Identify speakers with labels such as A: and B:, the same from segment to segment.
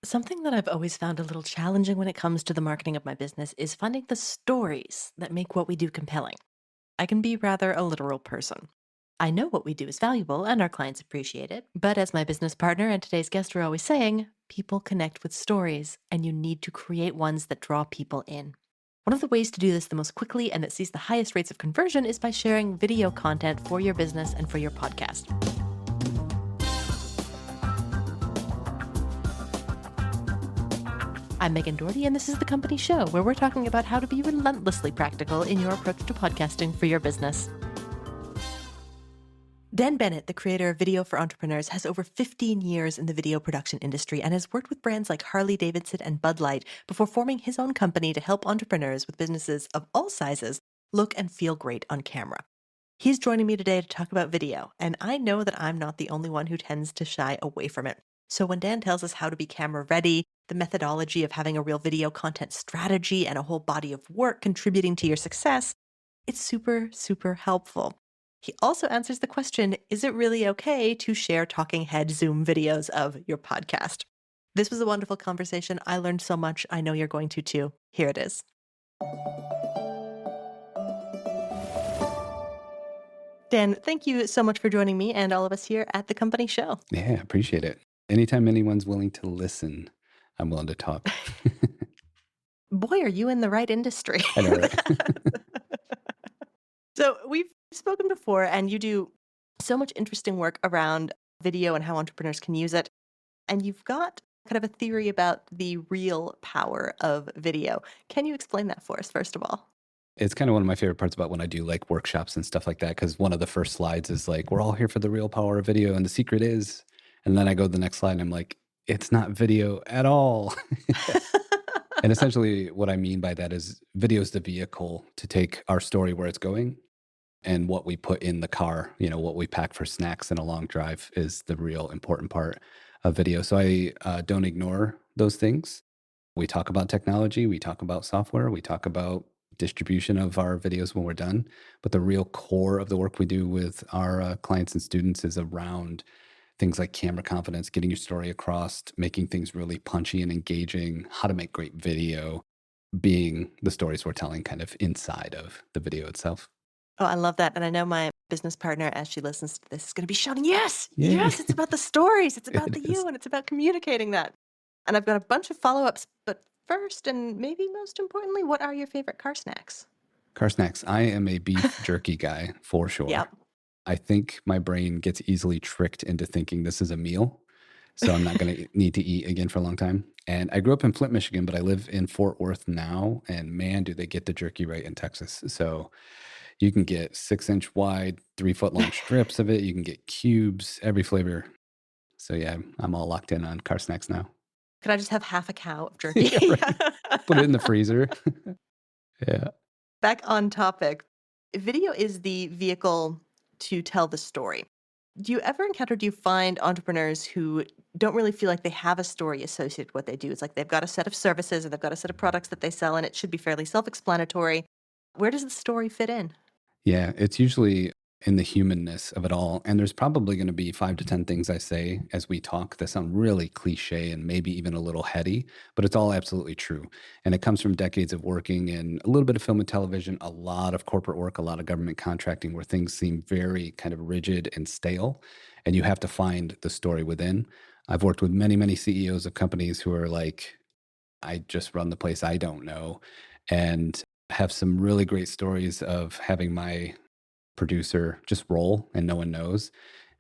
A: Something that I've always found a little challenging when it comes to the marketing of my business is finding the stories that make what we do compelling. I can be rather a literal person. I know what we do is valuable and our clients appreciate it, but as my business partner and today's guest are always saying, people connect with stories and you need to create ones that draw people in. One of the ways to do this the most quickly and that sees the highest rates of conversion is by sharing video content for your business and for your podcast. I'm Megan Doherty, and this is The Company Show, where we're talking about how to be relentlessly practical in your approach to podcasting for your business. Dan Bennett, the creator of Video for Entrepreneurs, has over 15 years in the video production industry and has worked with brands like Harley-Davidson and Bud Light before forming his own company to help entrepreneurs with businesses of all sizes look and feel great on camera. He's joining me today to talk about video, and I know that I'm not the only one who tends to shy away from it. So when Dan tells us how to be camera ready, the methodology of having a real video content strategy and a whole body of work contributing to your success, it's super, super helpful. He also answers the question, is it really okay to share talking head Zoom videos of your podcast? This was a wonderful conversation. I learned so much. I know you're going to too. Here it is. Dan, thank you so much for joining me and all of us here at The Company Show.
B: Yeah, appreciate it. Anytime anyone's willing to listen, I'm willing to talk.
A: Boy, are you in the right industry.
B: I know, right?
A: So we've spoken before, and you do so much interesting work around video and how entrepreneurs can use it. And you've got kind of a theory about the real power of video. Can you explain that for us, first of all?
B: It's kind of one of my favorite parts about when I do like workshops and stuff like that, because one of the first slides is like, we're all here for the real power of video, and the secret is, and then I go to the next slide and I'm like, it's not video at all. And essentially, what I mean by that is video is the vehicle to take our story where it's going. And what we put in the car, what we pack for snacks in a long drive is the real important part of video. So I don't ignore those things. We talk about technology, we talk about software, we talk about distribution of our videos when we're done. But the real core of the work we do with our clients and students is around things like camera confidence, getting your story across, making things really punchy and engaging, how to make great video, being the stories we're telling kind of inside of the video itself.
A: Oh, I love that. And I know my business partner, as she listens to this, is going to be shouting, yes,
B: Yeah,
A: yes, it's about the stories. It's about
B: it
A: the
B: is.
A: you, and it's about communicating that. And I've got a bunch of follow ups. But first, and maybe most importantly, what are your favorite car snacks?
B: Car snacks. I am a beef jerky guy for sure.
A: Yep.
B: I think my brain gets easily tricked into thinking this is a meal. So I'm not going to need to eat again for a long time. And I grew up in Flint, Michigan, but I live in Fort Worth now. And man, do they get the jerky right in Texas. So you can get 6-inch wide, 3-foot long strips of it. You can get cubes, every flavor. So yeah, I'm all locked in on car snacks now.
A: Could I just have half a cow of jerky?
B: Yeah, right. Put it in the freezer. Yeah.
A: Back on topic, video is the vehicle to tell the story. Do you find entrepreneurs who don't really feel like they have a story associated with what they do? It's like they've got a set of services or they've got a set of products that they sell, and it should be fairly self explanatory. Where does the story fit in?
B: Yeah, it's usually in the humanness of it all. And there's probably going to be 5 to 10 things I say as we talk that sound really cliche and maybe even a little heady, but it's all absolutely true. And it comes from decades of working in a little bit of film and television, a lot of corporate work, a lot of government contracting where things seem very kind of rigid and stale. And you have to find the story within. I've worked with many, many CEOs of companies who are like, I just run the place I don't know. And have some really great stories of having my producer just roll and no one knows.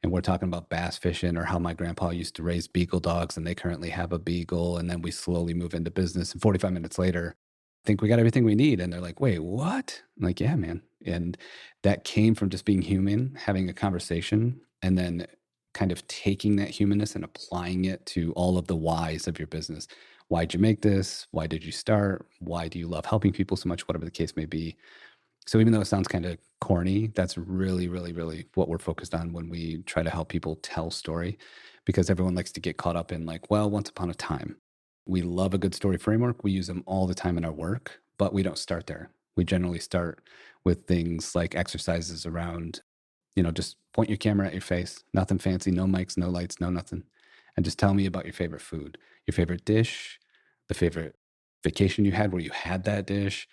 B: And we're talking about bass fishing or how my grandpa used to raise beagle dogs and they currently have a beagle. And then we slowly move into business. And 45 minutes later, I think we got everything we need. And they're like, wait, what? I'm like, yeah, man. And that came from just being human, having a conversation, and then kind of taking that humanness and applying it to all of the whys of your business. Why'd you make this? Why did you start? Why do you love helping people so much? Whatever the case may be. So even though it sounds kind of corny, that's really, really, really what we're focused on when we try to help people tell story, because everyone likes to get caught up in like, well, once upon a time. We love a good story framework. We use them all the time in our work, but we don't start there. We generally start with things like exercises around, just point your camera at your face, nothing fancy, no mics, no lights, no nothing. And just tell me about your favorite food, your favorite dish, the favorite vacation you had where you had that dish.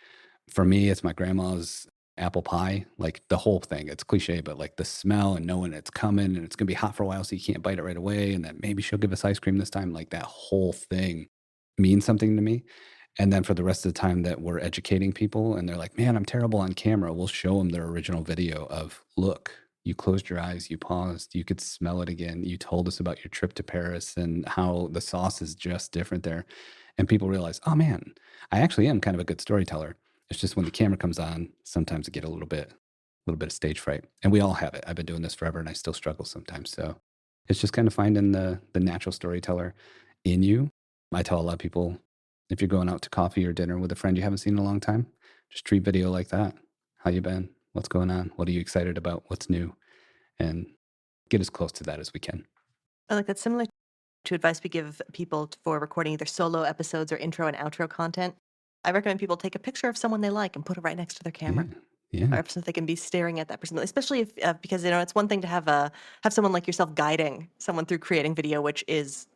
B: For me, it's my grandma's apple pie, like the whole thing. It's cliche, but like the smell and knowing it's coming and it's gonna be hot for a while, so you can't bite it right away, and that maybe she'll give us ice cream this time. Like that whole thing means something to me. And then for the rest of the time that we're educating people and they're like, man, I'm terrible on camera, we'll show them their original video of, look, you closed your eyes, you paused, you could smell it again. You told us about your trip to Paris and how the sauce is just different there. And people realize, oh man, I actually am kind of a good storyteller. It's just when the camera comes on, sometimes I get a little bit of stage fright. And we all have it. I've been doing this forever and I still struggle sometimes. So it's just kind of finding the natural storyteller in you. I tell a lot of people, if you're going out to coffee or dinner with a friend you haven't seen in a long time, just treat video like that. How you been? What's going on? What are you excited about? What's new? And get as close to that as we can.
A: I like that's similar to advice we give people for recording either solo episodes or intro and outro content. I recommend people take a picture of someone they like and put it right next to their
B: Yeah.
A: camera,
B: Yeah.
A: or so they can be staring at that person. Especially if because it's one thing to have someone like yourself guiding someone through creating video, which is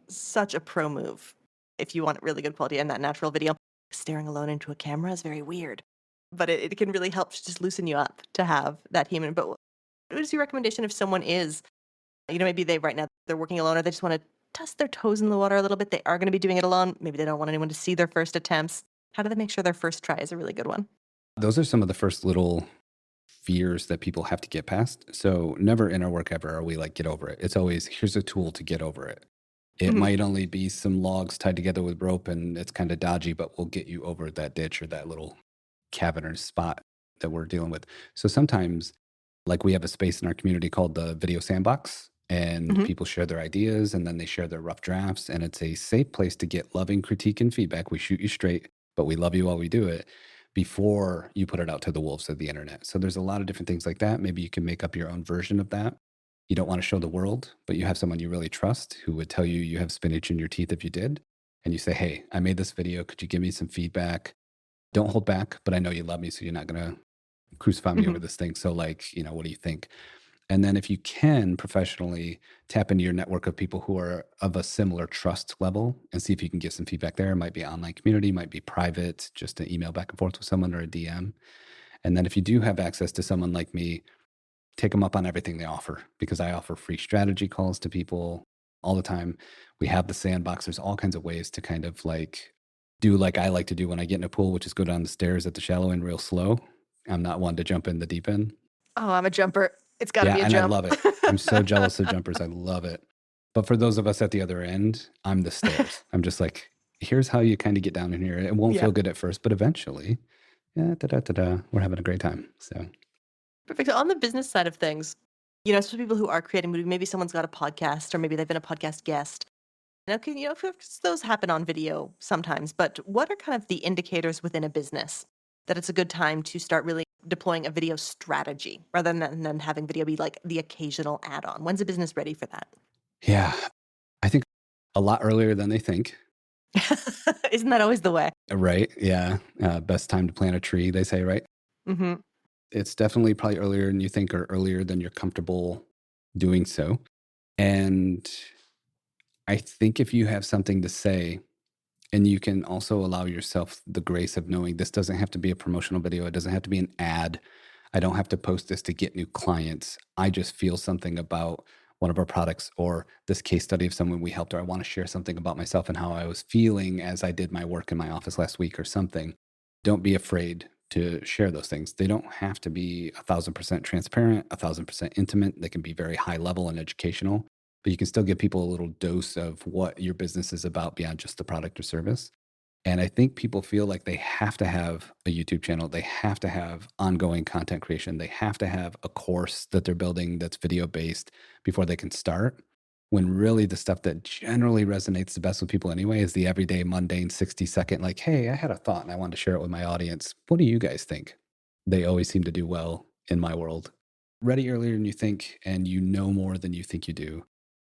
A: such a pro move. If you want really good quality and that natural video, staring alone into a camera is very weird, but it can really help just loosen you up to have that human. But what is your recommendation if someone is, maybe they right now they're working alone or they just want to test their toes in the water a little bit. They are going to be doing it alone. Maybe they don't want anyone to see their first attempts. How do they make sure their first try is a really good one?
B: Those are some of the first little fears that people have to get past. So never in our work ever are we like, get over it. It's always, here's a tool to get over it. It
A: Mhm.
B: might only be some logs tied together with rope and it's kind of dodgy, but we'll get you over that ditch or that little cavernous spot that we're dealing with. So sometimes, like, we have a space in our community called the Video Sandbox, and
A: Mhm.
B: people share their ideas and then they share their rough drafts. And it's a safe place to get loving critique and feedback. We shoot you straight, but we love you while we do it before you put it out to the wolves of the internet. So there's a lot of different things like that. Maybe you can make up your own version of that. You don't want to show the world, but you have someone you really trust who would tell you you have spinach in your teeth if you did. And you say, hey, I made this video. Could you give me some feedback? Don't hold back, but I know you love me, so you're not going to crucify me over
A: Mhm.
B: this thing. So, like, what do you think? And then if you can professionally tap into your network of people who are of a similar trust level and see if you can get some feedback there. It might be online community, might be private, just an email back and forth with someone or a DM. And then if you do have access to someone like me, take them up on everything they offer because I offer free strategy calls to people all the time. We have the sandbox. There's all kinds of ways to kind of like do like I like to do when I get in a pool, which is go down the stairs at the shallow end real slow. I'm not one to jump in the deep end.
A: Oh, I'm a jumper. It's got to
B: Yeah,
A: be a
B: and I
A: jump.
B: love it. I'm so jealous of jumpers. I love it. But for those of us at the other end, I'm the stairs. I'm just like, here's how you kind of get down in here. It won't
A: Yeah.
B: feel good at first, but eventually, yeah, da da da da, we're having a great time. So,
A: Perfect. So on the business side of things, especially people who are creating movies, maybe someone's got a podcast or maybe they've been a podcast guest. Now, of course, those happen on video sometimes, but what are kind of the indicators within a business that it's a good time to start really deploying a video strategy rather than having video be like the occasional add-on? When's a business ready for that?
B: yeah, I think a lot earlier than they think.
A: Isn't that always the way?
B: Right? Yeah. Best time to plant a tree, they say, right?
A: Hmm.
B: It's definitely probably earlier than you think or earlier than you're comfortable doing so. And I think if you have something to say, and you can also allow yourself the grace of knowing this doesn't have to be a promotional video. It doesn't have to be an ad. I don't have to post this to get new clients. I just feel something about one of our products or this case study of someone we helped, or I want to share something about myself and how I was feeling as I did my work in my office last week or something. Don't be afraid to share those things. They don't have to be 1,000% transparent, 1,000% intimate. They can be very high level and educational, but you can still give people a little dose of what your business is about beyond just the product or service. And I think people feel like they have to have a YouTube channel. They have to have ongoing content creation. They have to have a course that they're building that's video based before they can start. When really the stuff that generally resonates the best with people anyway is the everyday mundane 60-second, like, hey, I had a thought and I wanted to share it with my audience. What do you guys think? They always seem to do well in my world. Ready earlier than you think, and you know more than you think you do.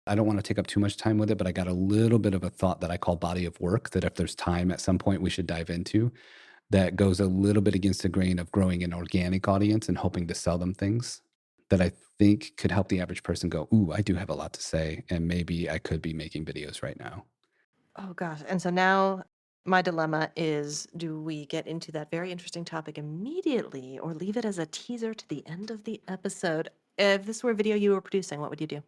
B: I don't want to take up too much time with it, but I got a little bit of a thought that I call body of work that if there's time at some point we should dive into that goes a little bit against the grain of growing an organic audience and hoping to sell them things that I think could help the average person go, ooh, I do have a lot to say. And maybe I could be making videos right now.
A: Oh gosh. And so now my dilemma is, do we get into that very interesting topic immediately or leave it as a teaser to the end of the episode? If this were a video you were producing, what would you do?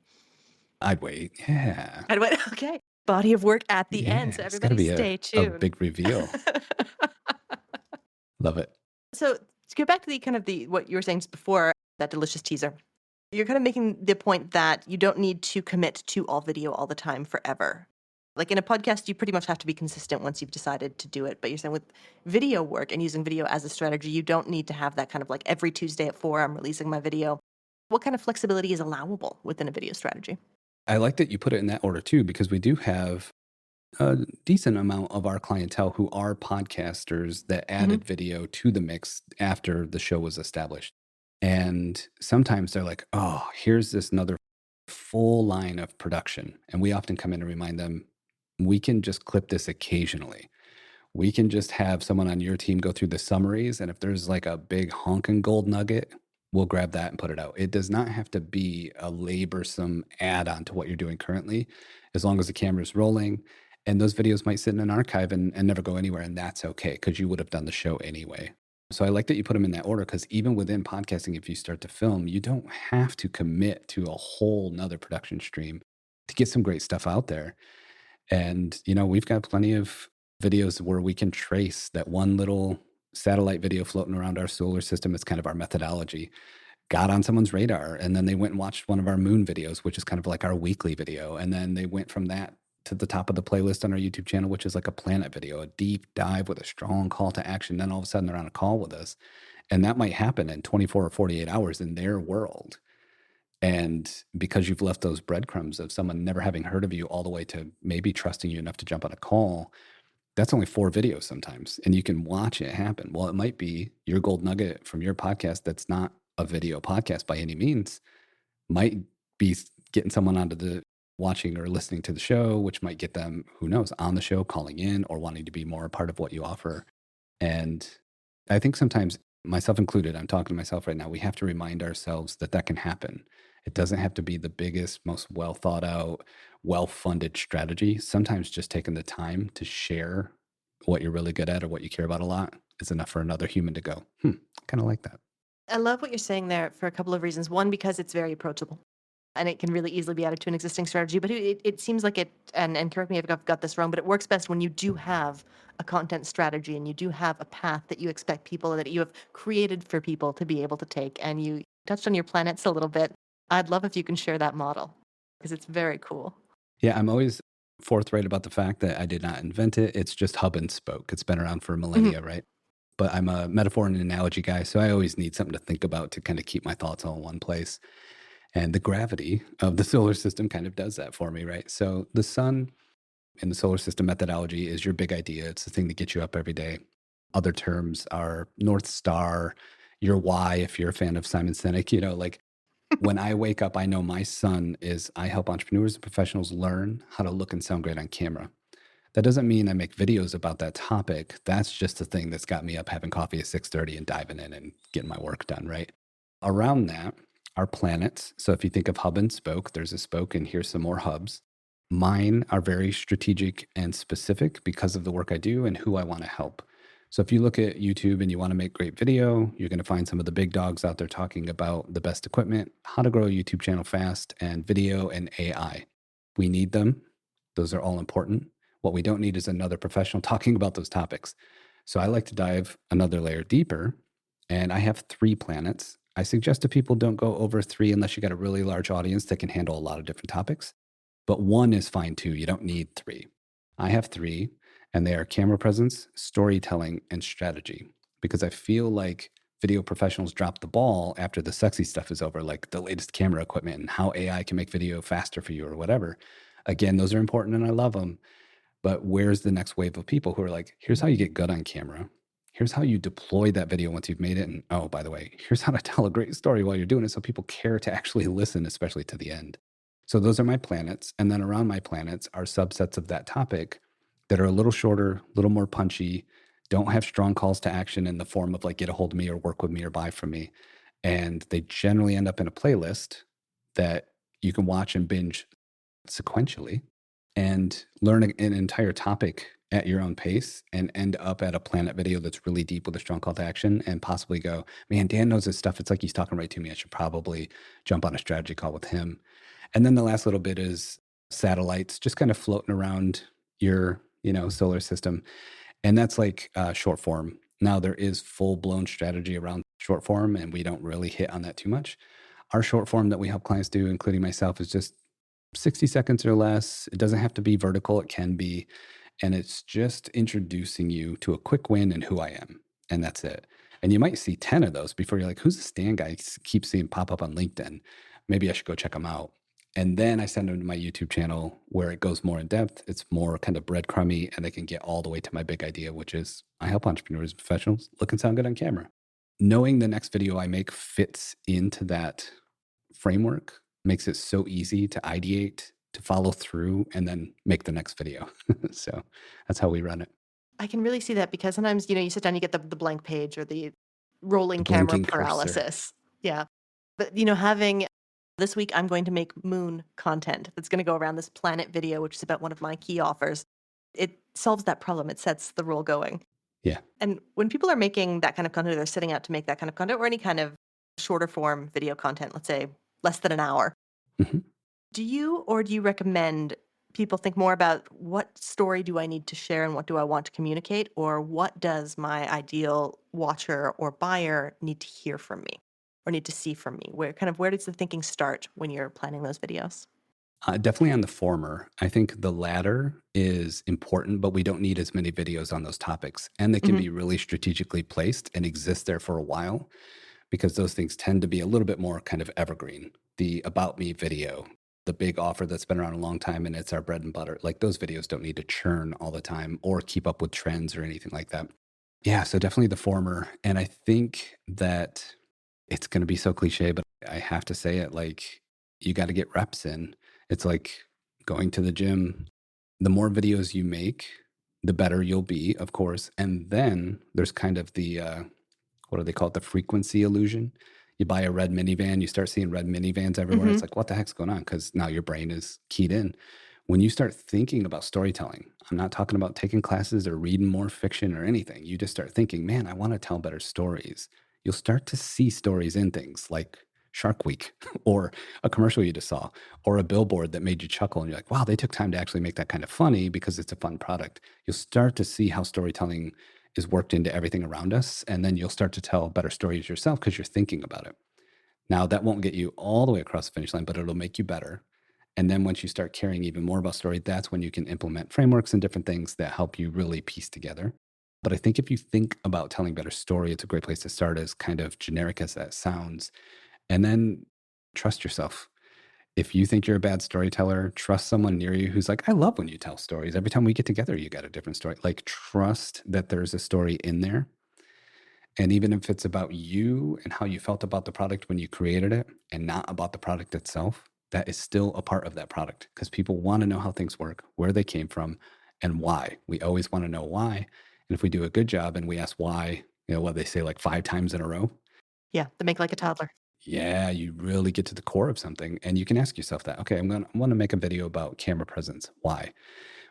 B: I'd wait. Yeah.
A: I'd went, okay. Body of work at the end.
B: Yeah.
A: So
B: It's got to
A: everybody
B: be
A: stay
B: a
A: tuned.
B: big reveal. Love it.
A: So to go back to the kind of the what you were saying just before that delicious teaser, you're kind of making the point that you don't need to commit to all video all the time forever. Like in a podcast, you pretty much have to be consistent once you've decided to do it. But you're saying with video work and using video as a strategy, you don't need to have that kind of like every Tuesday at 4, I'm releasing my video. What kind of flexibility is allowable within a video strategy?
B: I like that you put it in that order too, because we do have a decent amount of our clientele who are podcasters that
A: Hmm.
B: added video to the mix after the show was established. And sometimes they're like, oh, here's this another full line of production. And we often come in and remind them, we can just clip this occasionally. We can just have someone on your team go through the summaries. And if there's like a big honking gold nugget, we'll grab that and put it out. It does not have to be a laborsome add on to what you're doing currently, as long as the camera's rolling. And those videos might sit in an archive and never go anywhere. And that's okay because you would have done the show anyway. So I like that you put them in that order because even within podcasting, if you start to film, you don't have to commit to a whole nother production stream to get some great stuff out there. And, we've got plenty of videos where we can trace that one little satellite video floating around our solar system. It's kind of our methodology, got on someone's radar. And then they went and watched one of our moon videos, which is kind of like our weekly video. And then they went from that to the top of the playlist on our YouTube channel, which is like a planet video, a deep dive with a strong call to action. Then all of a sudden they're on a call with us. And that might happen in 24 or 48 hours in their world. And because you've left those breadcrumbs of someone never having heard of you all the way to maybe trusting you enough to jump on a call, that's only 4 videos sometimes, and you can watch it happen. Well, it might be your gold nugget from your podcast that's not a video podcast by any means, might be getting someone onto the watching or listening to the show, which might get them, who knows, on the show, calling in or wanting to be more a part of what you offer. And I think sometimes, myself included, I'm talking to myself right now, we have to remind ourselves that that can happen. It doesn't have to be the biggest, most well thought out, well funded strategy. Sometimes just taking the time to share what you're really good at or what you care about a lot is enough for another human to go, kind of like that.
A: I love what you're saying there for a couple of reasons. One, because it's very approachable and it can really easily be added to an existing strategy. But it seems like it, and correct me if I've got this wrong, but it works best when you do have a content strategy and you do have a path that you expect people, that you have created for people to be able to take. And you touched on your planets a little bit. I'd love if you can share that model because it's very cool.
B: Yeah, I'm always forthright about the fact that I did not invent it. It's just hub and spoke. It's been around for
A: Mhm.
B: millennia, right? But I'm a metaphor and an analogy guy. So I always need something to think about to kind of keep my thoughts all in one place. And the gravity of the solar system kind of does that for me, right? So the sun in the solar system methodology is your big idea. It's the thing that gets you up every day. Other terms are North Star, your why, if you're a fan of Simon Sinek, like when I wake up, I know my sun is I help entrepreneurs and professionals learn how to look and sound great on camera. That doesn't mean I make videos about that topic. That's just the thing that's got me up having coffee at 6:30 and diving in and getting my work done, right? Around that are planets. So if you think of hub and spoke, there's a spoke and here's some more hubs. Mine are very strategic and specific because of the work I do and who I want to help. So if you look at YouTube and you want to make great video, you're going to find some of the big dogs out there talking about the best equipment, how to grow a YouTube channel fast, and video and AI. We need them. Those are all important. What we don't need is another professional talking about those topics. So I like to dive another layer deeper, and I have 3 planets. I suggest to people don't go over 3 unless you got a really large audience that can handle a lot of different topics. But 1 is fine too. You don't need 3. I have 3, and they are camera presence, storytelling, and strategy. Because I feel like video professionals drop the ball after the sexy stuff is over, like the latest camera equipment and how AI can make video faster for you or whatever. Again, those are important and I love them. But where's the next wave of people who are like, here's how you get good on camera. Here's how you deploy that video once you've made it. And oh, by the way, here's how to tell a great story while you're doing it so people care to actually listen, especially to the end. So those are my planets. And then around my planets are subsets of that topic that are a little shorter, a little more punchy, don't have strong calls to action in the form of like get a hold of me or work with me or buy from me. And they generally end up in a playlist that you can watch and binge sequentially. and learn an entire topic at your own pace and end up at a Planet video that's really deep with a strong call to action and possibly go, man, Dan knows his stuff. It's like he's talking right to me. I should probably jump on a strategy call with him. And then the last little bit is satellites just kind of floating around your, solar system. And that's like short form. Now there is full blown strategy around short form, and we don't really hit on that too much. Our short form that we help clients do, including myself, is just 60 seconds or less. It doesn't have to be vertical, it can be. And it's just introducing you to a quick win and who I am. And that's it. And you might see 10 of those before you're like, who's the stand guy? Keep seeing pop up on LinkedIn. Maybe I should go check them out. And then I send them to my YouTube channel where it goes more in depth. It's more kind of breadcrumby, and they can get all the way to my big idea, which is I help entrepreneurs and professionals look and sound good on camera. Knowing the next video I make fits into that framework makes it so easy to ideate, to follow through, and then make the next video. So that's how we run it.
A: I can really see that because sometimes, you sit down, you get the blank page or the
B: The
A: rolling camera
B: blinking cursor.
A: paralysis. Yeah. But, having this week, I'm going to make moon content that's going to go around this planet video, which is about one of my key offers. It solves that problem. It sets the rule going.
B: Yeah.
A: And when people are making that kind of content, or they're setting out to make that kind of content or any kind of shorter form video content, let's say less than an hour,
B: Mhm.
A: do you recommend people think more about what story do I need to share and what do I want to communicate, or what does my ideal watcher or buyer need to hear from me or need to see from me? Where does the thinking start when you're planning those videos?
B: Definitely on the former. I think the latter is important, but we don't need as many videos on those topics. And they can
A: Hmm.
B: be really strategically placed and exist there for a while because those things tend to be a little bit more kind of evergreen. The About Me video, the big offer that's been around a long time and it's our bread and butter. Like those videos don't need to churn all the time or keep up with trends or anything like that. Yeah, so definitely the former. And I think that it's going to be so cliche, but I have to say it like you got to get reps in. It's like going to the gym. The more videos you make, the better you'll be, of course. And then there's kind of the what do they call it? The frequency illusion. You buy a red minivan, you start seeing red minivans everywhere.
A: Hmm.
B: It's like, what the heck's going on? Because now your brain is keyed in. When you start thinking about storytelling, I'm not talking about taking classes or reading more fiction or anything. You just start thinking, man, I want to tell better stories. You'll start to see stories in things like Shark Week or a commercial you just saw or a billboard that made you chuckle. And you're like, wow, they took time to actually make that kind of funny because it's a fun product. You'll start to see how storytelling is worked into everything around us. And then you'll start to tell better stories yourself because you're thinking about it. Now, that won't get you all the way across the finish line, but it'll make you better. And then once you start caring even more about story, that's when you can implement frameworks and different things that help you really piece together. But I think if you think about telling better story, it's a great place to start, as kind of generic as that sounds. And then trust yourself. If you think you're a bad storyteller, trust someone near you who's like, I love when you tell stories. Every time we get together, you got a different story. Like, trust that there's a story in there. And even if it's about you and how you felt about the product when you created it and not about the product itself, that is still a part of that product because people want to know how things work, where they came from, and why. We always want to know why. And if we do a good job and we ask why, what they say like 5 times in a row,
A: Yeah, the make like a toddler.
B: yeah, you really get to the core of something. And you can ask yourself that, okay, I want to make a video about camera presence. Why?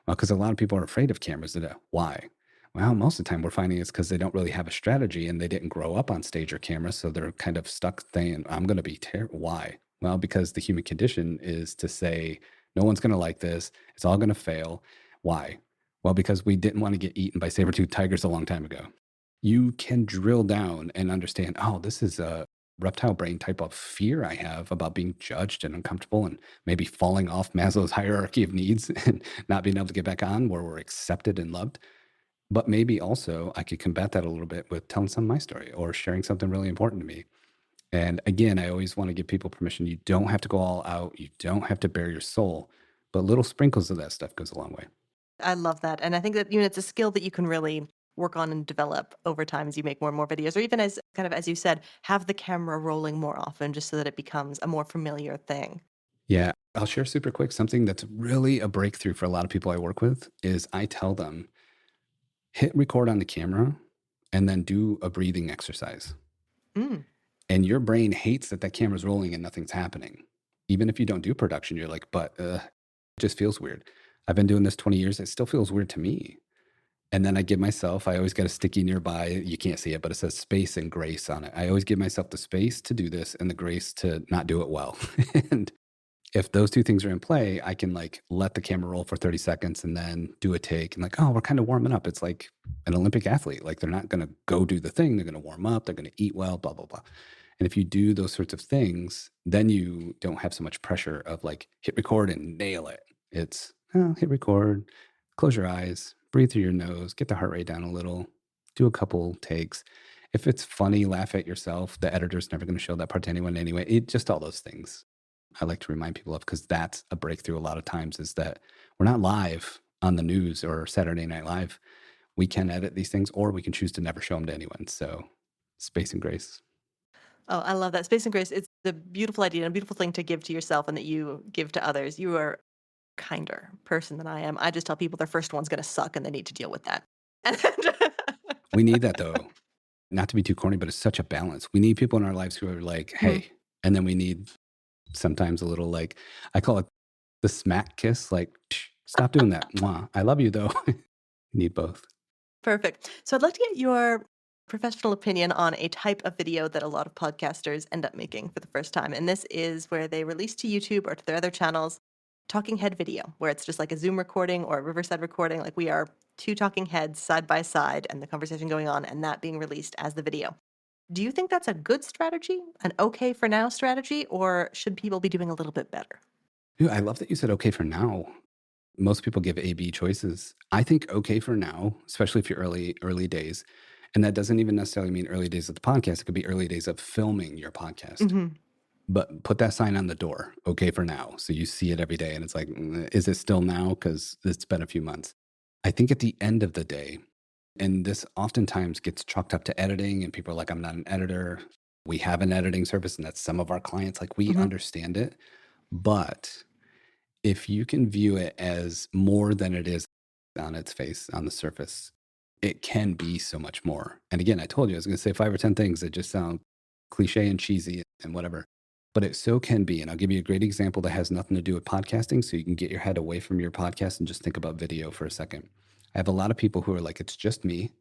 B: Well, because a lot of people are afraid of cameras today. Why? Well, most of the time we're finding it's because they don't really have a strategy and they didn't grow up on stage or camera. So they're kind of stuck saying, I'm going to be terrible. Why? Well, because the human condition is to say, no one's going to like this. It's all going to fail. Why? Well, because we didn't want to get eaten by saber-toothed tigers a long time ago. You can drill down and understand, oh, this is a reptile brain type of fear I have about being judged and uncomfortable and maybe falling off Maslow's hierarchy of needs and not being able to get back on where we're accepted and loved. But maybe also I could combat that a little bit with telling some of my story or sharing something really important to me. And again, I always want to give people permission. You don't have to go all out. You don't have to bare your soul, but little sprinkles of that stuff goes a long way.
A: I love that. And I think that, it's a skill that you can really work on and develop over time as you make more and more videos, or even as kind of, as you said, have the camera rolling more often just so that it becomes a more familiar thing.
B: Yeah, I'll share super quick. Something that's really a breakthrough for a lot of people I work with is I tell them hit record on the camera and then do a breathing exercise.
A: Mm.
B: And your brain hates that camera's rolling and nothing's happening. Even if you don't do production, you're like, but it just feels weird. I've been doing this 20 years. It still feels weird to me. And then I give myself, I always got a sticky nearby. You can't see it, but it says space and grace on it. I always give myself the space to do this and the grace to not do it well. And if those two things are in play, I can like let the camera roll for 30 seconds and then do a take and like, oh, we're kind of warming up. It's like an Olympic athlete. Like they're not going to go do the thing. They're going to warm up. They're going to eat well, blah, blah, blah. And if you do those sorts of things, then you don't have so much pressure of like hit record and nail it. It's oh, hit record, close your eyes, breathe through your nose, get the heart rate down a little, do a couple takes. If it's funny, laugh at yourself. The editor's never going to show that part to anyone anyway. It just all those things I like to remind people of because that's a breakthrough a lot of times is that we're not live on the news or Saturday Night Live. We can edit these things or we can choose to never show them to anyone. So space and grace.
A: Oh, I love that. Space and grace, it's a beautiful idea and a beautiful thing to give to yourself and that you give to others. You are a kinder person than I am. I just tell people their first one's going to suck and they need to deal with that. And
B: We need that though. Not to be too corny, but it's such a balance. We need people in our lives who are like,
A: Mhm.
B: hey, and then we need sometimes a little like, I call it the smack kiss, like, stop doing that. Mwah. I love you though. Need both.
A: Perfect. So I'd like to get your professional opinion on a type of video that a lot of podcasters end up making for the first time. And this is where they release to YouTube or to their other channels talking head video, where it's just like a Zoom recording or a Riverside recording. Like we are two talking heads side by side and the conversation going on and that being released as the video. Do you think that's a good strategy, an okay for now strategy, or should people be doing a little bit better?
B: Dude, I love that you said okay for now. Most people give A, B choices. I think okay for now, especially if you're early days. And that doesn't even necessarily mean early days of the podcast. It could be early days of filming your podcast.
A: Hmm.
B: But put that sign on the door, okay for now. So you see it every day and it's like, is it still now? Because it's been a few months. I think at the end of the day, and this oftentimes gets chalked up to editing, and people are like, I'm not an editor. We have an editing service, and that's some of our clients. Like, we
A: Hmm.
B: understand it. But if you can view it as more than it is on its face, on the surface, it can be so much more. And again, I told you I was going to say 5 or 10 things that just sound cliche and cheesy and whatever, but it so can be. And I'll give you a great example that has nothing to do with podcasting so you can get your head away from your podcast and just think about video for a second. I have a lot of people who are like, it's just me.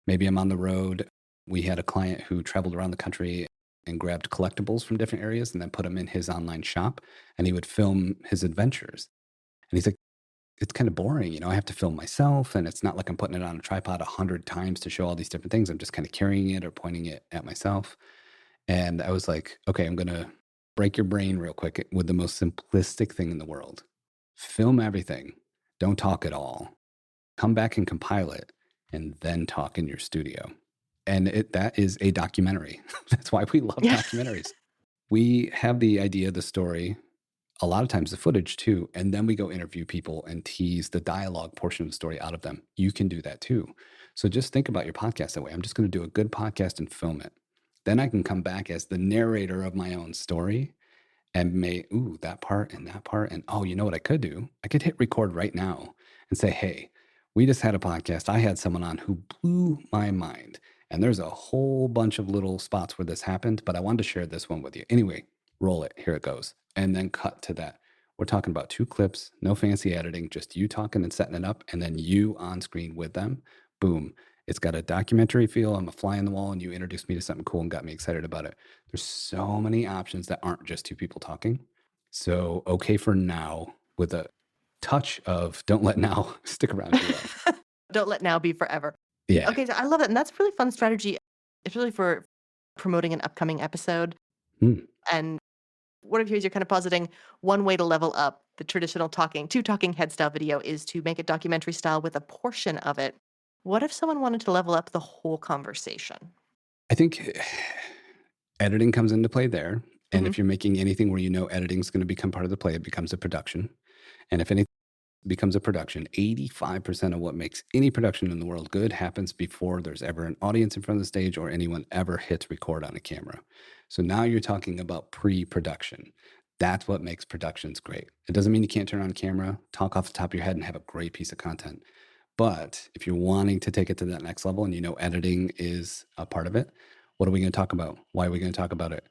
B: Maybe I'm on the road. We had a client who traveled around the country and grabbed collectibles from different areas and then put them in his online shop and he would film his adventures. And he's like, it's kind of boring. I have to film myself and it's not like I'm putting it on a tripod 100 times to show all these different things. I'm just kind of carrying it or pointing it at myself. And I was like, okay, I'm going to break your brain real quick with the most simplistic thing in the world. Film everything. Don't talk at all. Come back and compile it and then talk in your studio. And that is a documentary. That's why we love
A: Yeah.
B: documentaries. We have the idea, the story, a lot of times the footage too, and then we go interview people and tease the dialogue portion of the story out of them. You can do that too. So just think about your podcast that way. I'm just going to do a good podcast and film it. Then I can come back as the narrator of my own story and that part and that part. And oh, you know what I could do? I could hit record right now and say, hey, we just had a podcast. I had someone on who blew my mind. And there's a whole bunch of little spots where this happened, but I wanted to share this one with you. Anyway, roll it. Here it goes. And then cut to that. We're talking about 2 clips, no fancy editing, just you talking and setting it up, and then you on screen with them. Boom. It's got a documentary feel. I'm a fly on the wall, and you introduced me to something cool and got me excited about it. There's so many options that aren't just two people talking. So, okay for now with a touch of don't let now stick around too long.
A: Don't let now be forever.
B: Yeah.
A: Okay, so I love it, and that's a really fun strategy. It's really for promoting an upcoming episode.
B: Mm.
A: And what if you're kind of positing one way to level up the traditional two talking head style video is to make it documentary style with a portion of it. What if someone wanted to level up the whole conversation?
B: I think editing comes into play there. And
A: Hmm.
B: if you're making anything where editing is going to become part of the play, it becomes a production. And if anything becomes a production, 85% of what makes any production in the world good happens before there's ever an audience in front of the stage or anyone ever hits record on a camera. So now you're talking about pre-production. That's what makes productions great. It doesn't mean you can't turn on camera, talk off the top of your head, and have a great piece of content. But if you're wanting to take it to that next level and editing is a part of it, what are we going to talk about? Why are we going to talk about it?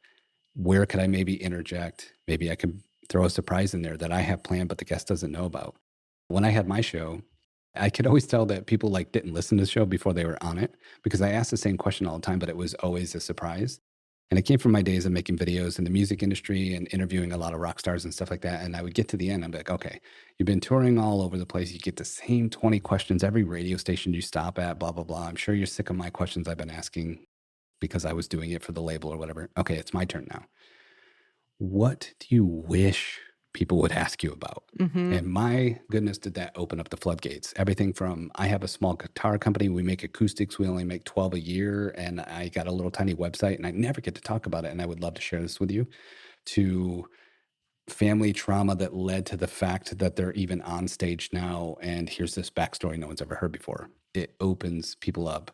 B: Where could I maybe interject? Maybe I could throw a surprise in there that I have planned, but the guest doesn't know about. When I had my show, I could always tell that people like didn't listen to the show before they were on it because I asked the same question all the time, but it was always a surprise. And it came from my days of making videos in the music industry and interviewing a lot of rock stars and stuff like that. And I would get to the end, I'm like, okay, you've been touring all over the place. You get the same 20 questions every radio station you stop at, blah, blah, blah. I'm sure you're sick of my questions I've been asking because I was doing it for the label or whatever. Okay, it's my turn now. What do you wish people would ask you about?
A: Hmm.
B: And my goodness, did that open up the floodgates? Everything from I have a small guitar company, we make acoustics, we only make 12 a year, and I got a little tiny website and I never get to talk about it. And I would love to share this with you, to family trauma that led to the fact that they're even on stage now. And here's this backstory no one's ever heard before. It opens people up.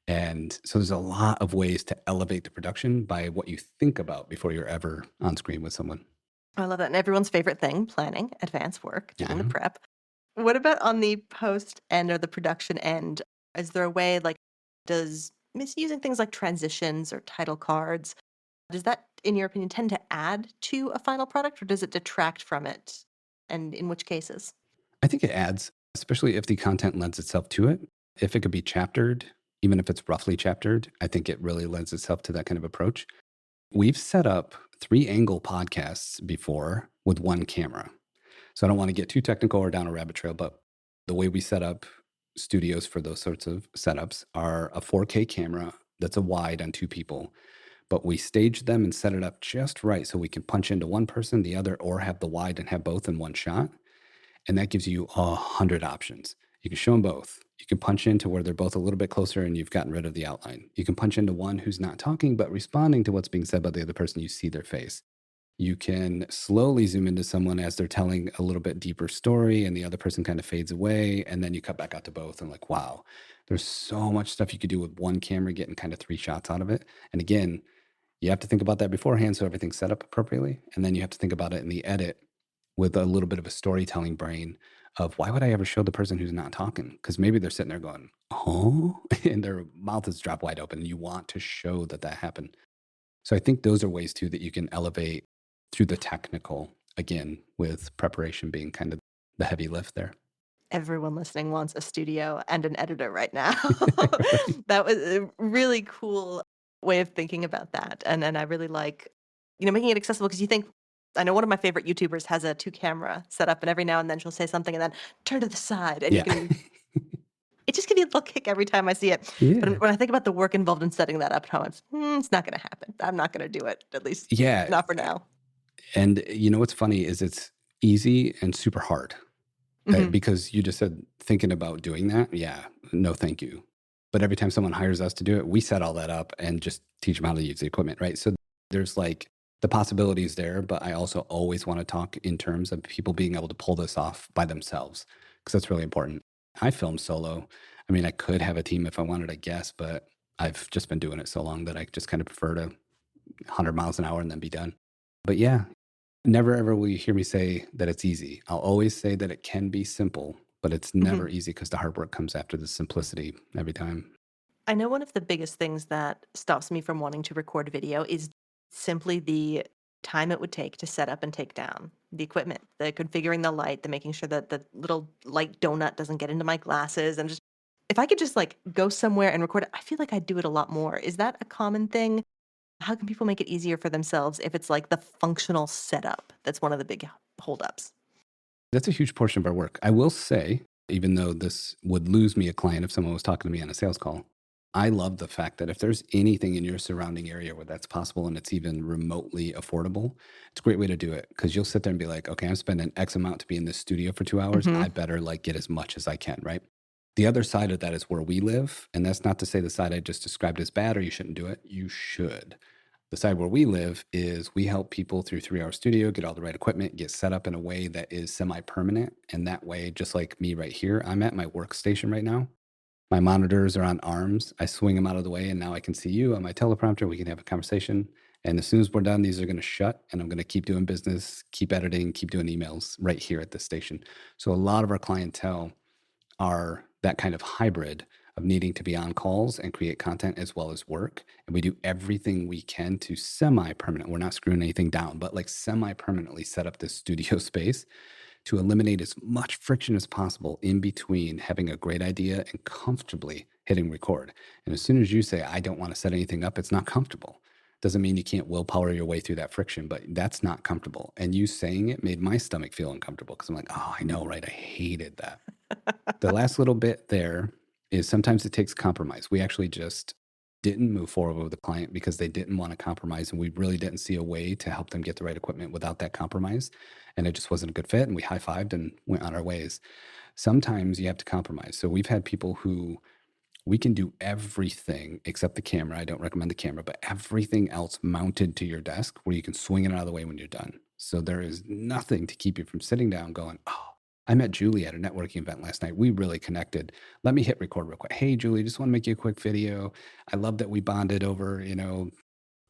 B: And so there's a lot of ways to elevate the production by what you think about before you're ever on screen with someone.
A: I love that. And everyone's favorite thing, planning, advance work, doing the
B: Yeah.
A: prep. What about on the post end or the production end? Is there a way, like, does misusing things like transitions or title cards, does that, in your opinion, tend to add to a final product or does it detract from it? And in which cases?
B: I think it adds, especially if the content lends itself to it. If it could be chaptered, even if it's roughly chaptered, I think it really lends itself to that kind of approach. We've set up 3 angle podcasts before with one camera. So I don't want to get too technical or down a rabbit trail, but the way we set up studios for those sorts of setups are a 4K camera that's a wide on 2 people, but we stage them and set it up just right so we can punch into one person, the other, or have the wide and have both in one shot. And that gives you 100 options. You can show them both. You can punch into where they're both a little bit closer and you've gotten rid of the outline. You can punch into one who's not talking but responding to what's being said by the other person. You see their face. You can slowly zoom into someone as they're telling a little bit deeper story and the other person kind of fades away. And then you cut back out to both and like, wow, there's so much stuff you could do with one camera, getting kind of 3 shots out of it. And again, you have to think about that beforehand so everything's set up appropriately. And then you have to think about it in the edit with a little bit of a storytelling brain of why would I ever show the person who's not talking? Because maybe they're sitting there going, oh, and their mouth is dropped wide open. And you want to show that that happened. So I think those are ways too that you can elevate through the technical, again, with preparation being kind of the heavy lift there.
A: Everyone listening wants a studio and an editor right now.
B: Right.
A: That was a really cool way of thinking about that. And I really like, making it accessible because you think, I know one of my favorite YouTubers has a 2 camera setup and every now and then she'll say something and then turn to the side and you
B: Yeah.
A: can, it just gives me a little kick every time I see it.
B: Yeah.
A: But when I think about the work involved in setting that up at home, it's not going to happen. I'm not going to do it, at least
B: Yeah.
A: not for now.
B: And you know what's funny is it's easy and super hard.
A: Hmm.
B: Because you just said thinking about doing that, yeah, no, thank you. But every time someone hires us to do it, we set all that up and just teach them how to use the equipment, right? So there's like the possibilities there, but I also always want to talk in terms of people being able to pull this off by themselves because that's really important. I film solo. I mean, I could have a team if I wanted, I guess, but I've just been doing it so long that I just kind of prefer to 100 miles an hour and then be done. But yeah, never ever will you hear me say that it's easy. I'll always say that it can be simple, but it's
A: Hmm.
B: never easy because the hard work comes after the simplicity every time.
A: I know one of the biggest things that stops me from wanting to record video is simply the time it would take to set up and take down the equipment, the configuring the light, the making sure that the little light donut doesn't get into my glasses. And just if I could just like go somewhere and record it, I feel like I'd do it a lot more. Is that a common thing? How can people make it easier for themselves if it's like the functional setup that's one of the big holdups?
B: That's a huge portion of our work. I will say, even though this would lose me a client if someone was talking to me on a sales call, I love the fact that if there's anything in your surrounding area where that's possible and it's even remotely affordable, it's a great way to do it because you'll sit there and be like, okay, I'm spending X amount to be in this studio for 2 hours.
A: Hmm.
B: I better like get as much as I can, right? The other side of that is where we live. And that's not to say the side I just described is bad or you shouldn't do it. You should. The side where we live is we help people through 3 hour studio get all the right equipment, get set up in a way that is semi permanent. And that way, just like me right here, I'm at my workstation right now. My monitors are on arms. I swing them out of the way, and now I can see you on my teleprompter. We can have a conversation. And as soon as we're done, these are going to shut, and I'm going to keep doing business, keep editing, keep doing emails right here at this station. So a lot of our clientele are that kind of hybrid of needing to be on calls and create content as well as work. And we do everything we can to semi permanent. We're not screwing anything down, but like semi permanently set up this studio space to eliminate as much friction as possible in between having a great idea and comfortably hitting record. And as soon as you say, I don't want to set anything up, it's not comfortable. Doesn't mean you can't willpower your way through that friction, but that's not comfortable. And you saying it made my stomach feel uncomfortable because I'm like, oh, I know, right? I hated that. The last little bit there is sometimes it takes compromise. We actually just didn't move forward with the client because they didn't want to compromise, and we really didn't see a way to help them get the right equipment without that compromise, and it just wasn't a good fit, and we high-fived and went on our ways. Sometimes you have to compromise. So we've had people who we can do everything except the camera. I don't recommend the camera, but everything else mounted to your desk where you can swing it out of the way when you're done. So there is nothing to keep you from sitting down going, oh, I met Julie at a networking event last night. We really connected. Let me hit record real quick. Hey, Julie, just want to make you a quick video. I love that we bonded over,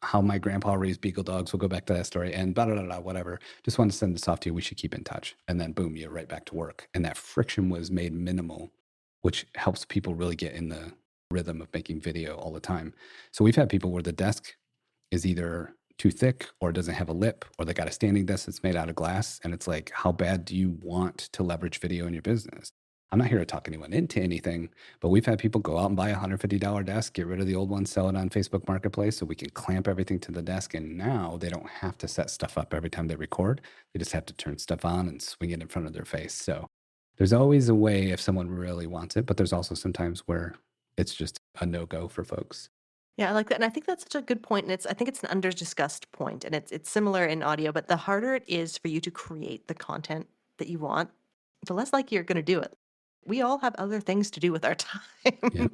B: how my grandpa raised beagle dogs. We'll go back to that story and blah, blah, blah, blah, whatever. Just want to send this off to you. We should keep in touch. And then boom, you're right back to work. And that friction was made minimal, which helps people really get in the rhythm of making video all the time. So we've had people where the desk is either too thick or doesn't have a lip, or they got a standing desk that's made out of glass. And it's like, how bad do you want to leverage video in your business? I'm not here to talk anyone into anything, but we've had people go out and buy a $150 desk, get rid of the old one, sell it on Facebook Marketplace so we can clamp everything to the desk. And now they don't have to set stuff up every time they record. They just have to turn stuff on and swing it in front of their face. So there's always a way if someone really wants it, but there's also sometimes where it's just a no-go for folks.
A: Yeah, I like that. And I think that's such a good point. And I think it's an under discussed point, and it's similar in audio, but the harder it is for you to create the content that you want, the less likely you're going to do it. We all have other things to do with our
B: Yeah.
A: time.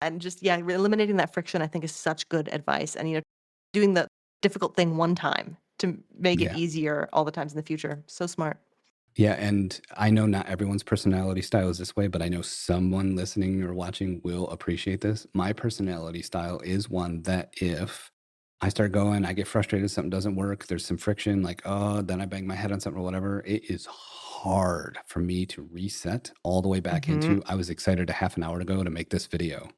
A: And just, yeah, eliminating that friction, I think, is such good advice. And, doing the difficult thing one time to make it
B: Yeah.
A: easier all the times in the future. So smart.
B: Yeah, and I know not everyone's personality style is this way, but I know someone listening or watching will appreciate this. My personality style is one that if I start going, I get frustrated, something doesn't work, there's some friction, like, oh, then I bang my head on something or whatever. It is hard for me to reset all the way back
A: Hmm.
B: into, I was excited a half an hour ago to make this video.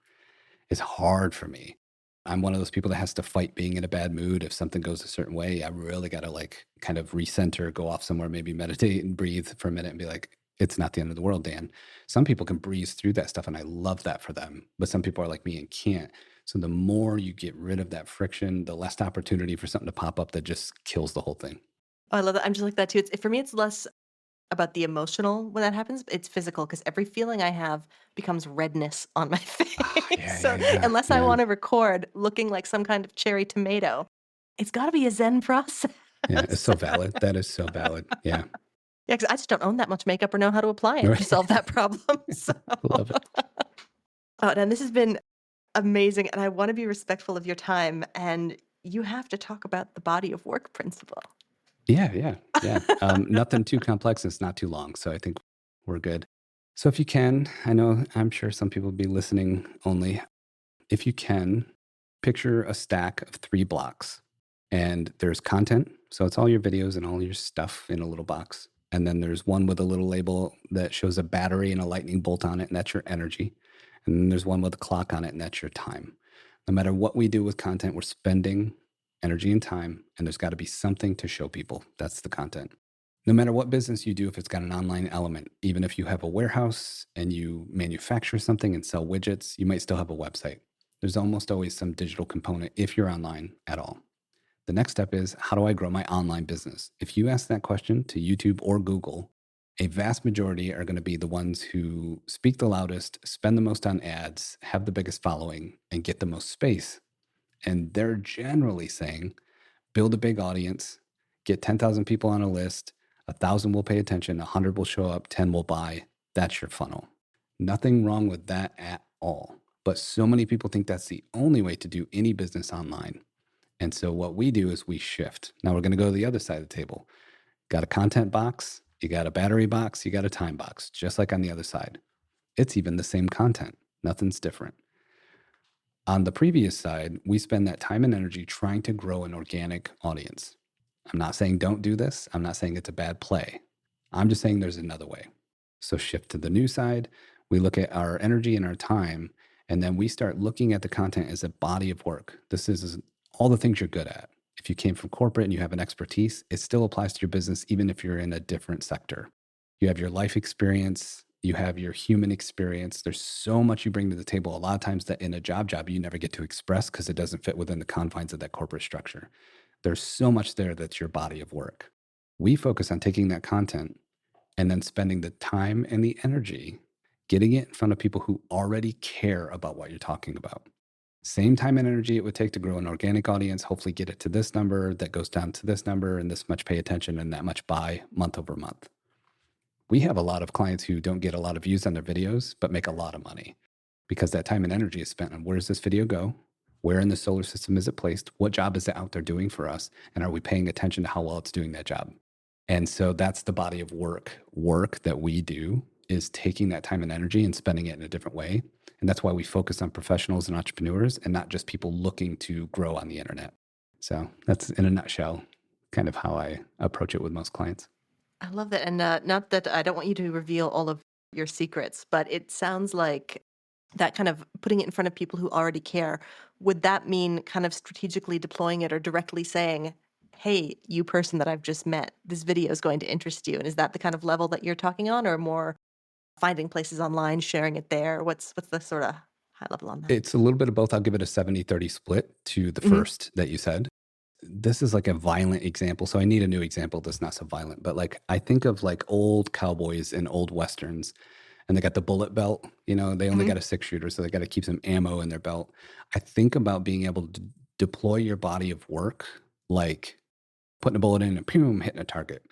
B: It's hard for me. I'm one of those people that has to fight being in a bad mood. If something goes a certain way, I really got to like kind of recenter, go off somewhere, maybe meditate and breathe for a minute and be like, it's not the end of the world, Dan. Some people can breeze through that stuff, and I love that for them. But some people are like me and can't. So the more you get rid of that friction, the less opportunity for something to pop up that just kills the whole thing.
A: Oh, I love that. I'm just like that too. For me, it's less about the emotional when that happens. It's physical because every feeling I have becomes redness on my
B: Ah,
A: face.
B: yeah, yeah,
A: So
B: yeah,
A: unless I
B: yeah,
A: want to record looking like some kind of cherry tomato, it's got to be a Zen process.
B: yeah. It's so valid. That is so valid. Yeah.
A: Yeah, because I just don't own that much makeup or know how to apply it to solve that problem. So,
B: Love it.
A: and this has been amazing, and I want to be respectful of your time. And you have to talk about the body of work principle.
B: Yeah, yeah, yeah. Nothing too complex. It's not too long, so I think we're good. So if you can, I know I'm sure some people will be listening only. If you can, picture a stack of 3 blocks, and there's content. So it's all your videos and all your stuff in a little box. And then there's one with a little label that shows a battery and a lightning bolt on it, and that's your energy. And then there's one with a clock on it, and that's your time. No matter what we do with content, we're spending energy and time, and there's got to be something to show people. That's the content. No matter what business you do, if it's got an online element, even if you have a warehouse and you manufacture something and sell widgets, you might still have a website. There's almost always some digital component if you're online at all. The next step is, how do I grow my online business? If you ask that question to YouTube or Google, a vast majority are going to be the ones who speak the loudest, spend the most on ads, have the biggest following, and get the most space. And they're generally saying, build a big audience, get 10,000 people on a list, 1,000 will pay attention, 100 will show up, 10 will buy. That's your funnel. Nothing wrong with that at all. But so many people think that's the only way to do any business online. And so what we do is we shift. Now we're going to go to the other side of the table. Got a content box, you got a battery box, you got a time box, just like on the other side. It's even the same content. Nothing's different. On the previous side, we spend that time and energy trying to grow an organic audience. I'm not saying don't do this. I'm not saying it's a bad play. I'm just saying there's another way. So shift to the new side. We look at our energy and our time, and then we start looking at the content as a body of work. This is all the things you're good at. If you came from corporate and you have an expertise, it still applies to your business, even if you're in a different sector. You have your life experience, you have your human experience. There's so much you bring to the table a lot of times that in a job you never get to express because it doesn't fit within the confines of that corporate structure. There's so much there that's your body of work. We focus on taking that content and then spending the time and the energy getting it in front of people who already care about what you're talking about. Same time and energy it would take to grow an organic audience, hopefully get it to this number that goes down to this number and this much pay attention and that much buy month over month. We have a lot of clients who don't get a lot of views on their videos, but make a lot of money because that time and energy is spent on where does this video go? Where in the solar system is it placed? What job is it out there doing for us? And are we paying attention to how well it's doing that job? And so that's the body of work that we do is taking that time and energy and spending it in a different way. And that's why we focus on professionals and entrepreneurs and not just people looking to grow on the internet. So that's in a nutshell kind of how I approach it with most clients.
A: I love that. And not that I don't want you to reveal all of your secrets, but it sounds like that kind of putting it in front of people who already care. Would that mean kind of strategically deploying it or directly saying, hey, you person that I've just met, this video is going to interest you? And is that the kind of level that you're talking on, or more finding places online, sharing it there? What's the sort of high level on that?
B: It's a little bit of both. I'll give it a 70-30 split to the
A: Hmm.
B: first that you said. This is like a violent example. So I need a new example that's not so violent. But like I think of like old cowboys and old westerns and they got the bullet belt, they only
A: Hmm.
B: got a six shooter, so they got to keep some ammo in their belt. I think about being able to deploy your body of work like putting a bullet in and boom, hitting a target.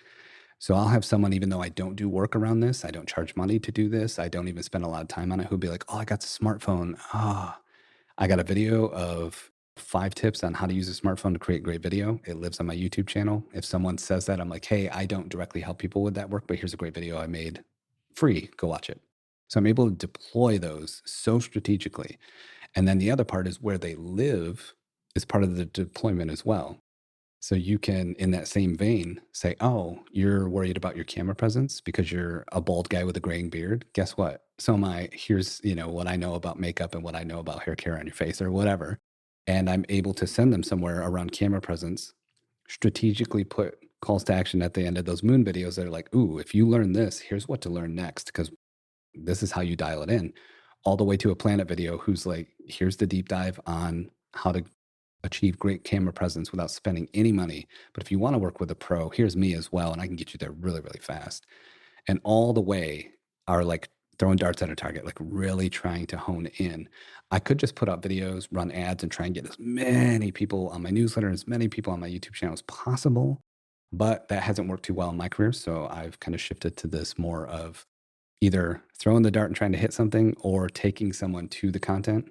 B: So I'll have someone, even though I don't do work around this, I don't charge money to do this, I don't even spend a lot of time on it, who'll be like, oh, I got a smartphone. I got a video of 5 tips on how to use a smartphone to create great video. It lives on my YouTube channel. If someone says that, I'm like, hey, I don't directly help people with that work, but here's a great video I made free. Go watch it. So I'm able to deploy those so strategically. And then the other part is where they live is part of the deployment as well. So you can, in that same vein, say, "Oh, you're worried about your camera presence because you're a bald guy with a graying beard. Guess what? So am I. Here's what I know about makeup and what I know about hair care on your face or whatever." And I'm able to send them somewhere around camera presence, strategically put calls to action at the end of those moon videos that are like, "Ooh, if you learn this, here's what to learn next because this is how you dial it in." All the way to a planet video who's like, "Here's the deep dive on how to achieve great camera presence without spending any money. But if you want to work with a pro, here's me as well, and I can get you there really, really fast." And all the way are like throwing darts at a target, like really trying to hone in. I could just put out videos, run ads, and try and get as many people on my newsletter, as many people on my YouTube channel as possible. But that hasn't worked too well in my career. So I've kind of shifted to this more of either throwing the dart and trying to hit something or taking someone to the content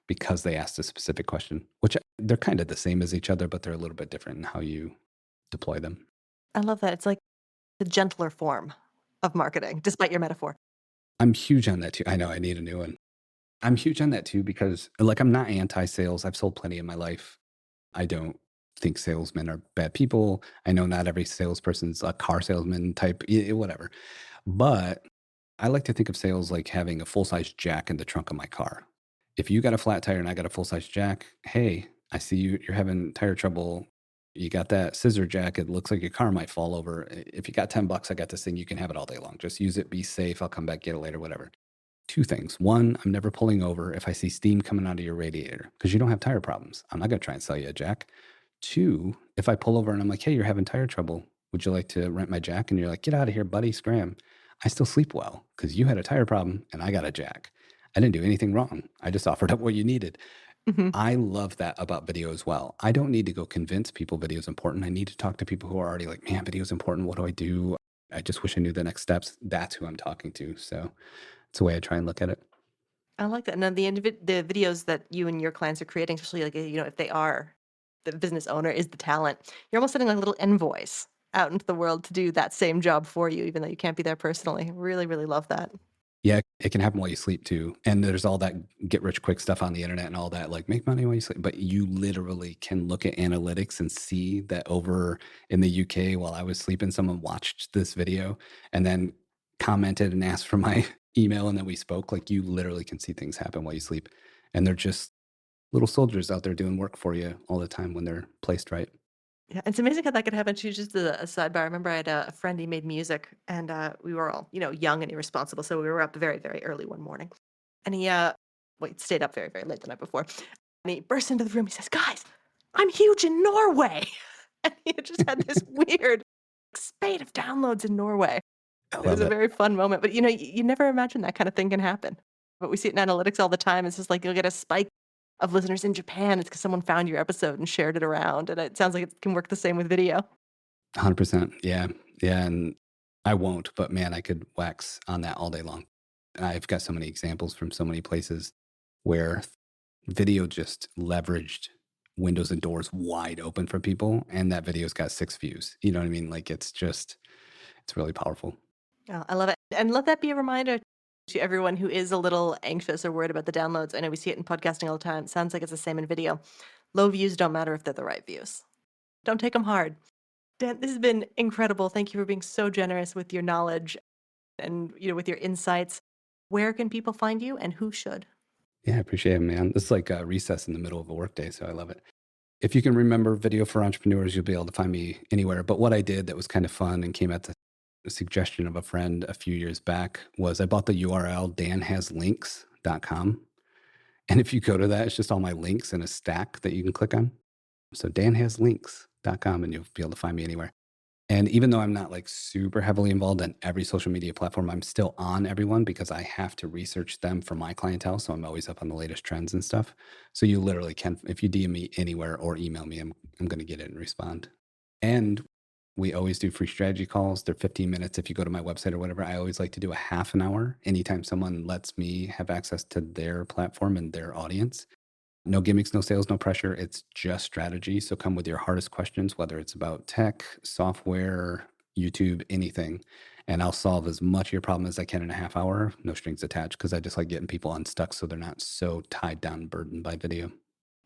B: because they asked a specific question, which they're kind of the same as each other, but they're a little bit different in how you deploy them.
A: I love that. It's like the gentler form of marketing, despite your metaphor.
B: I'm huge on that too. I know I need a new one. I'm huge on that too because, like, I'm not anti sales. I've sold plenty in my life. I don't think salesmen are bad people. I know not every salesperson's a car salesman type, whatever. But I like to think of sales like having a full size jack in the trunk of my car. If you got a flat tire and I got a full size jack, hey, I see you're having tire trouble. You got that scissor jack. It looks like your car might fall over. If you got $10, I got this thing. You can have it all day long. Just use it. Be safe. I'll come back, get it later, whatever. Two things. One, I'm never pulling over if I see steam coming out of your radiator because you don't have tire problems. I'm not going to try and sell you a jack. Two, if I pull over and I'm like, hey, you're having tire trouble. Would you like to rent my jack? And you're like, get out of here, buddy, scram. I still sleep well because you had a tire problem and I got a jack. I didn't do anything wrong. I just offered up what you needed.
A: Hmm.
B: I love that about video as well. I don't need to go convince people video is important. I need to talk to people who are already like, man, video is important. What do I do? I just wish I knew the next steps. That's who I'm talking to. So it's the way I try and look at it.
A: I like that. Now, the videos that you and your clients are creating, especially like if they are the business owner is the talent, you're almost sending like a little invoice out into the world to do that same job for you, even though you can't be there personally. Really, really love that.
B: Yeah, it can happen while you sleep too. And there's all that get rich quick stuff on the internet and all that, like make money while you sleep. But you literally can look at analytics and see that over in the UK, while I was sleeping, someone watched this video and then commented and asked for my email. And then we spoke. Like you literally can see things happen while you sleep. And they're just little soldiers out there doing work for you all the time when they're placed right.
A: Yeah, it's amazing how that could happen too. Just a sidebar. I remember I had a friend, he made music, and we were all, young and irresponsible. So we were up very, very early one morning. And he stayed up very, very late the night before. And he burst into the room. He says, "Guys, I'm huge in Norway." And he had just had this weird spate of downloads in Norway.
B: I
A: It was
B: love
A: a
B: it.
A: very fun moment. But you never imagine that kind of thing can happen. But we see it in analytics all the time. It's just like you'll get a spike of listeners in Japan. It's because someone found your episode and shared it around. And it sounds like it can work the same with video.
B: 100%. Yeah. Yeah. And I won't, but man, I could wax on that all day long. I've got so many examples from so many places where video just leveraged windows and doors wide open for people. And that video's got 6 views. You know what I mean? Like it's really powerful.
A: Yeah, I love it. And let that be a reminder to everyone who is a little anxious or worried about the downloads. I know we see it in podcasting all the time. It sounds like it's the same in video. Low views don't matter if they're the right views. Don't take them hard. Dan, this has been incredible. Thank you for being so generous with your knowledge and with your insights. Where can people find you and who should?
B: Yeah, I appreciate it, man. This is like a recess in the middle of a workday, so I love it. If you can remember Video for Entrepreneurs, you'll be able to find me anywhere. But what I did that was kind of fun and came at the suggestion of a friend a few years back was I bought the URL danhaslinks.com. And if you go to that, it's just all my links in a stack that you can click on. So danhaslinks.com and you'll be able to find me anywhere. And even though I'm not like super heavily involved in every social media platform, I'm still on everyone because I have to research them for my clientele. So I'm always up on the latest trends and stuff. So you literally can, if you DM me anywhere or email me, I'm going to get it and respond. And we always do free strategy calls. They're 15 minutes. If you go to my website or whatever, I always like to do a half an hour anytime someone lets me have access to their platform and their audience. No gimmicks, no sales, no pressure. It's just strategy. So come with your hardest questions, whether it's about tech, software, YouTube, anything. And I'll solve as much of your problem as I can in a half hour, no strings attached, because I just like getting people unstuck so they're not so tied down and burdened by video.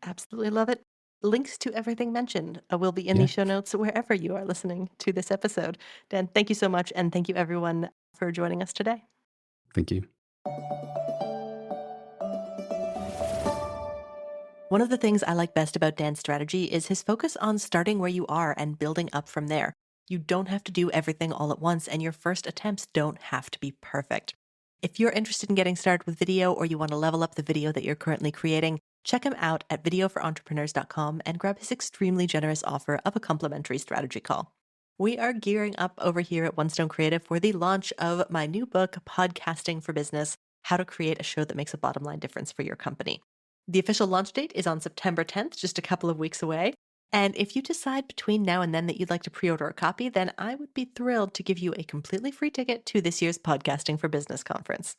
A: Absolutely love it. Links to everything mentioned will be in the
B: Yeah.
A: show notes wherever you are listening to this episode. Dan, thank you so much. And thank you, everyone, for joining us today.
B: Thank you.
A: One of the things I like best about Dan's strategy is his focus on starting where you are and building up from there. You don't have to do everything all at once, and your first attempts don't have to be perfect. If you're interested in getting started with video or you want to level up the video that you're currently creating, check him out at videoforentrepreneurs.com and grab his extremely generous offer of a complimentary strategy call. We are gearing up over here at One Stone Creative for the launch of my new book, Podcasting for Business: How to Create a Show That Makes a Bottom Line Difference for Your Company. The official launch date is on September 10th, just a couple of weeks away. And if you decide between now and then that you'd like to pre-order a copy, then I would be thrilled to give you a completely free ticket to this year's Podcasting for Business conference.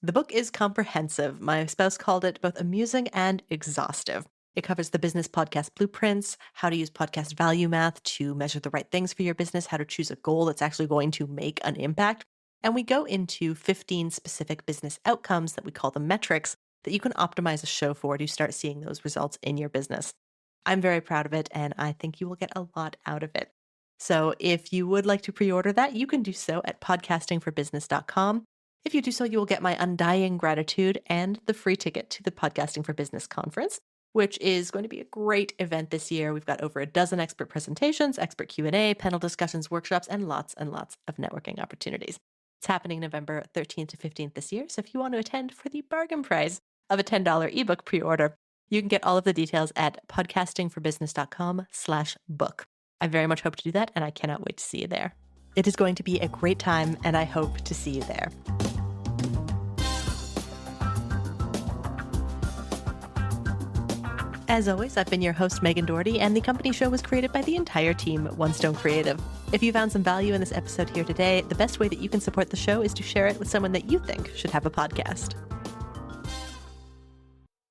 A: The book is comprehensive. My spouse called it both amusing and exhaustive. It covers the business podcast blueprints, how to use podcast value math to measure the right things for your business, how to choose a goal that's actually going to make an impact. And we go into 15 specific business outcomes that we call the metrics that you can optimize a show for to start seeing those results in your business. I'm very proud of it, and I think you will get a lot out of it. So if you would like to pre-order that, you can do so at podcastingforbusiness.com. If you do so, you will get my undying gratitude and the free ticket to the Podcasting for Business conference, which is going to be a great event this year. We've got over a dozen expert presentations, expert Q&A, panel discussions, workshops, and lots of networking opportunities. It's happening November 13th to 15th this year, so if you want to attend for the bargain price of a $10 ebook pre-order, you can get all of the details at podcastingforbusiness.com/book. I very much hope to do that, and I cannot wait to see you there. It is going to be a great time, and I hope to see you there. As always, I've been your host, Megan Doherty, and the company show was created by the entire team at One Stone Creative. If you found some value in this episode here today, the best way that you can support the show is to share it with someone that you think should have a podcast.